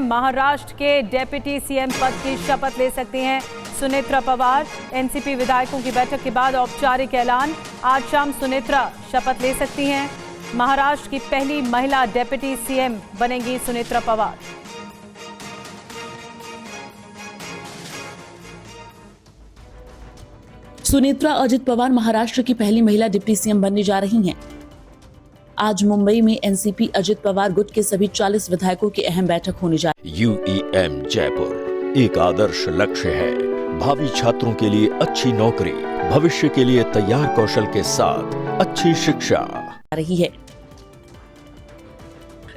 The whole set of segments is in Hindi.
महाराष्ट्र के डेप्यूटी सीएम पद की शपथ ले सकती हैं सुनेत्रा पवार। एनसीपी विधायकों की बैठक के बाद औपचारिक ऐलान। आज शाम सुनेत्रा शपथ ले सकती हैं। महाराष्ट्र की पहली महिला डेप्यूटी सीएम बनेंगी सुनेत्रा पवार। सुनेत्रा अजित पवार महाराष्ट्र की पहली महिला डिप्टी सीएम बनने जा रही हैं। आज मुंबई में एनसीपी अजित पवार गुट के सभी 40 विधायकों की अहम बैठक होने जा रही है। यूईएम जयपुर एक आदर्श लक्ष्य है। भावी छात्रों के लिए अच्छी नौकरी, भविष्य के लिए तैयार कौशल के साथ अच्छी शिक्षा रही है।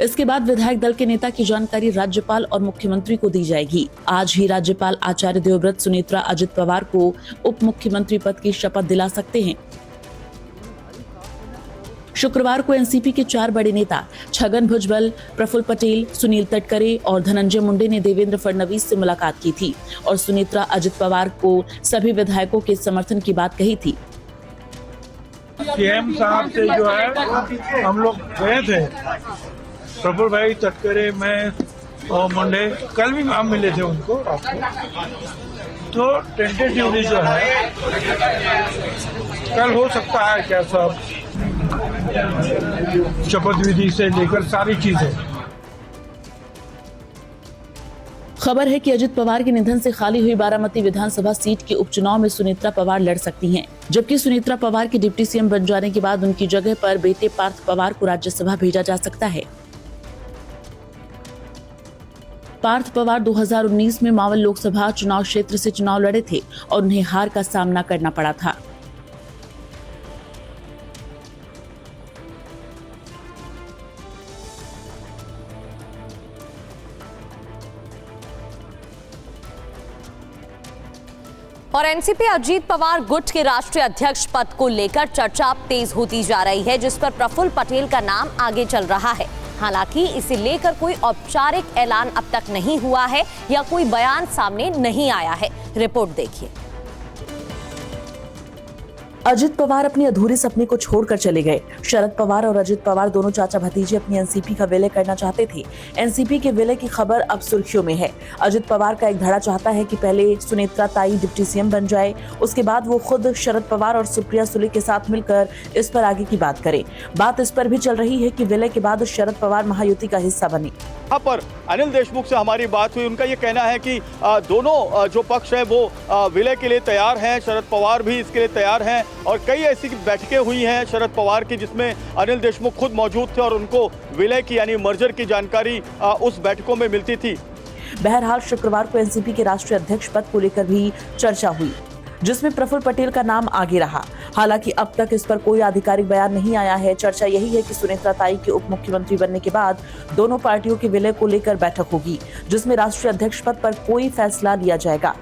इसके बाद विधायक दल के नेता की जानकारी राज्यपाल और मुख्यमंत्री को दी जाएगी। आज ही राज्यपाल आचार्य देवव्रत सुनेत्रा अजित पवार को उप मुख्यमंत्री पद की शपथ दिला सकते हैं। शुक्रवार को एनसीपी के 4 बड़े नेता छगन भुजबल, प्रफुल्ल पटेल, सुनील तटकरे और धनंजय मुंडे ने देवेंद्र फडणवीस से मुलाकात की थी और सुनेत्रा अजित पवार को सभी विधायकों के समर्थन की बात कही थी। सीएम साहब से जो है हम लोग गए थे, प्रफुल्ल भाई, तटकरे, मैं और मुंडे, कल भी हम मिले थे उनको। तो टेंटेटिवली जो है कल हो सकता है क्या सब शपथ विधि से लेकर सारी चीजें। खबर है कि अजित पवार के निधन से खाली हुई बारामती विधानसभा सीट के उपचुनाव में सुनेत्रा पवार लड़ सकती हैं, जबकि सुनेत्रा पवार के डिप्टी सीएम बन जाने के बाद उनकी जगह पर बेटे पार्थ पवार को राज्यसभा भेजा जा सकता है। पार्थ पवार 2019 में मावल लोकसभा चुनाव क्षेत्र से चुनाव लड़े थे और उन्हें हार का सामना करना पड़ा था। और एनसीपी अजीत पवार गुट के राष्ट्रीय अध्यक्ष पद को लेकर चर्चा तेज होती जा रही है, जिस पर प्रफुल्ल पटेल का नाम आगे चल रहा है। हालांकि इसे लेकर कोई औपचारिक ऐलान अब तक नहीं हुआ है या कोई बयान सामने नहीं आया है। रिपोर्ट देखिए। अजित पवार अपनी अधूरे सपने को छोड़कर चले गए। शरद पवार और अजित पवार दोनों चाचा भतीजे अपनी एनसीपी का विलय करना चाहते थे। एनसीपी के विलय की खबर अब सुर्खियों में है। अजित पवार का एक धड़ा चाहता है कि पहले सुनेत्रा ताई डिप्टी सीएम बन जाए, उसके बाद वो खुद शरद पवार और सुप्रिया सुले के साथ मिलकर इस पर आगे की बात करे। बात इस पर भी चल रही है कि विलय के बाद शरद पवार महायुति का हिस्सा बने। यहाँ पर अनिल देशमुख से हमारी बात हुई। उनका ये कहना है कि दोनों जो पक्ष है वो विलय के लिए तैयार हैं, शरद पवार भी इसके लिए तैयार हैं और कई ऐसी बैठकें हुई हैं शरद पवार की जिसमें अनिल देशमुख खुद मौजूद थे और उनको विलय की यानी मर्जर की जानकारी उस बैठकों में मिलती थी। बहरहाल शुक्रवार को एनसीपी के राष्ट्रीय अध्यक्ष पद को लेकर भी चर्चा हुई, जिसमें प्रफुल्ल पटेल का नाम आगे रहा। हालांकि अब तक इस पर कोई आधिकारिक बयान नहीं आया है। चर्चा यही है कि सुनेत्रा ताई के उप मुख्यमंत्री बनने के बाद दोनों पार्टियों के विलय को लेकर बैठक होगी, जिसमें राष्ट्रीय अध्यक्ष पद पर कोई फैसला लिया जाएगा।